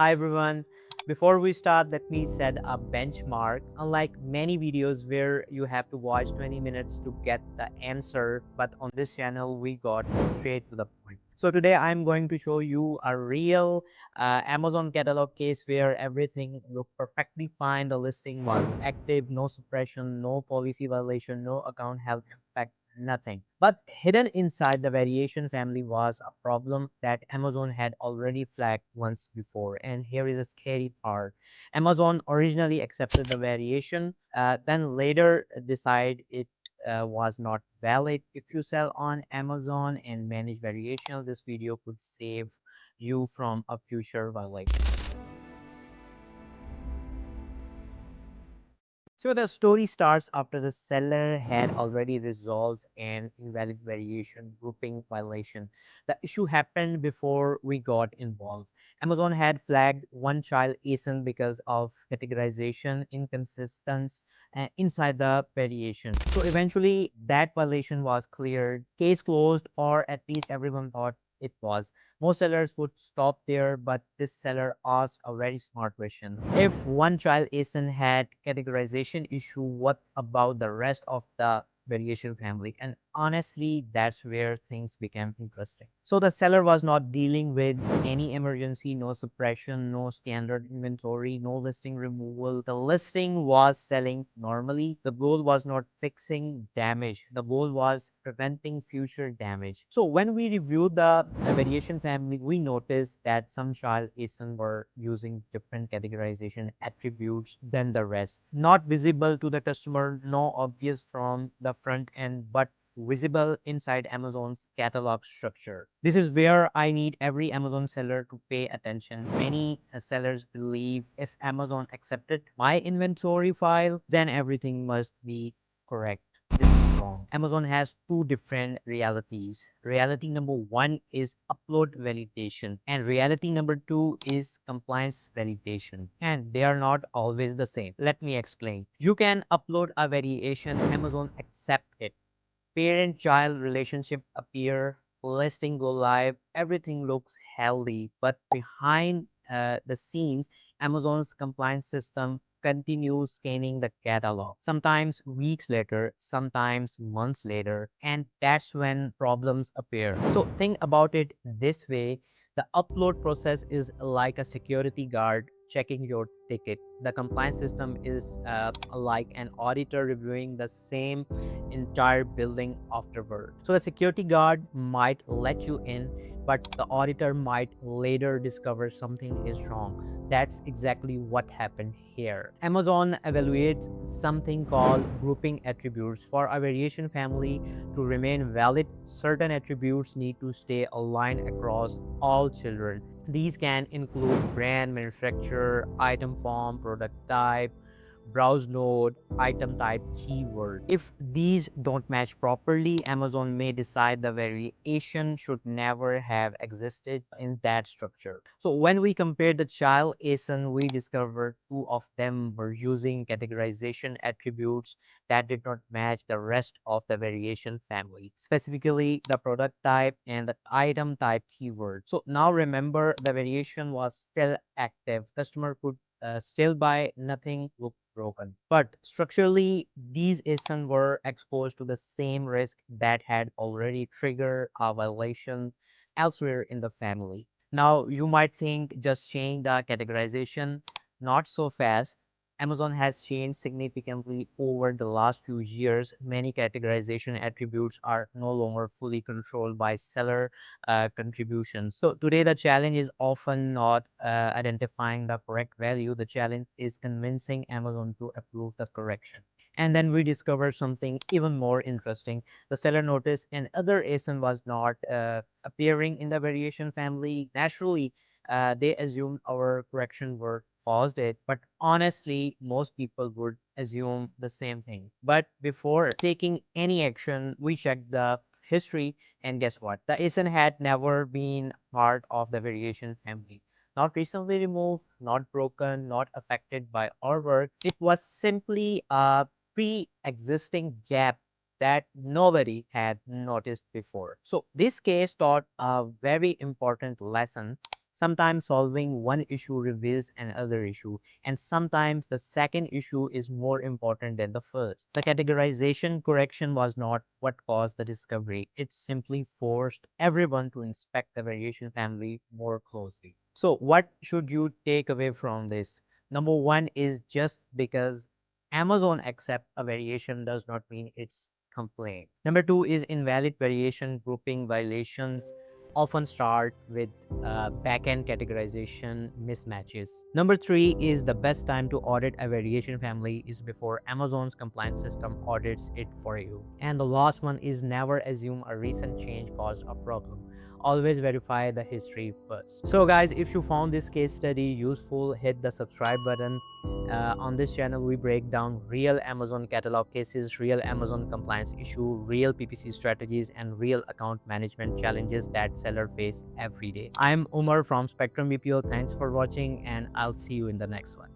Hi everyone. Before we start, let me set a benchmark. Unlike many videos where you have to watch 20 minutes to get the answer, but on this channel we got straight to the point. So today I'm going to show you a real Amazon catalog case where everything looked perfectly fine. The listing was active, no suppression, no policy violation, no account health impact, nothing. But hidden inside the variation family was a problem that Amazon had already flagged once before. And here is a scary part. Amazon originally accepted the variation, then later decide it was not valid. If you sell on Amazon and manage variation, this video could save you from a future violation. So the story starts after the seller had already resolved an invalid variation grouping violation. The issue happened before we got involved. Amazon had flagged one child ASIN because of categorization inconsistency inside the variation. So eventually that violation was cleared, case closed, or at least everyone thought it was. Most sellers would stop there, but this seller asked a very smart question. If one child ASIN had categorization issue, what about the rest of the variation family? And honestly, that's where things became interesting. So the seller was not dealing with any emergency, no suppression, no standard inventory, no listing removal. The listing was selling normally. The goal was not fixing damage. The goal was preventing future damage. So when we reviewed the variation family, we noticed that some child ASIN were using different categorization attributes than the rest. Not visible to the customer, no obvious from the front end, but visible inside Amazon's catalog structure. This is where I need every Amazon seller to pay attention. Many sellers believe if Amazon accepted my inventory file, then everything must be correct. This is wrong. Amazon has two different realities. Reality number one is upload validation, and reality number two is compliance validation. And they are not always the same. Let me explain. You can upload a variation, Amazon accept it, parent child relationship appear, listing go live, everything looks healthy, but behind the scenes Amazon's compliance system continues scanning the catalog, sometimes weeks later, sometimes months later, and that's when problems appear. So think about it this way. The upload process is like a security guard checking your ticket. The compliance system is like an auditor reviewing the same entire building afterward. So the security guard might let you in, but the auditor might later discover something is wrong. That's exactly what happened here. Amazon evaluates something called grouping attributes. For a variation family to remain valid, certain attributes need to stay aligned across all children. These can include brand, manufacturer, item form, product type, browse node, item type, keyword. If these don't match properly, Amazon may decide the variation should never have existed in that structure. So when we compare the child ASIN, we discovered two of them were using categorization attributes that did not match the rest of the variation family, specifically the product type and the item type keyword. So now remember, the variation was still active. Customer could still buy, nothing looked broken. But structurally, these ASIN were exposed to the same risk that had already triggered a violation elsewhere in the family. Now, you might think just change the categorization, not so fast. Amazon has changed significantly over the last few years. Many categorization attributes are no longer fully controlled by seller contributions. So today the challenge is often not identifying the correct value. The challenge is convincing Amazon to approve the correction. And then we discover something even more interesting. The seller noticed and other ASIN was not appearing in the variation family. Naturally, they assumed our correction word paused it, but honestly, most people would assume the same thing. But before taking any action, we checked the history, and guess what? The ASIN had never been part of the variation family. Not recently removed, not broken, not affected by our work. It was simply a pre-existing gap that nobody had noticed before. So this case taught a very important lesson. Sometimes solving one issue reveals another issue, and sometimes the second issue is more important than the first. The categorization correction was not what caused the discovery, it simply forced everyone to inspect the variation family more closely. So, what should you take away from this? Number one is just because Amazon accept a variation does not mean it's complaint. Number two is invalid variation grouping violations often start with backend categorization mismatches. Number three is the best time to audit a variation family is before Amazon's compliance system audits it for you. And the last one is never assume a recent change caused a problem. Always verify the history first. So guys, if you found this case study useful, hit the subscribe button. On this channel, we break down real Amazon catalog cases, real Amazon compliance issue, real PPC strategies, and real account management challenges that sellers face every day. I'm Umar from Spectrum BPO. Thanks for watching, and I'll see you in the next one.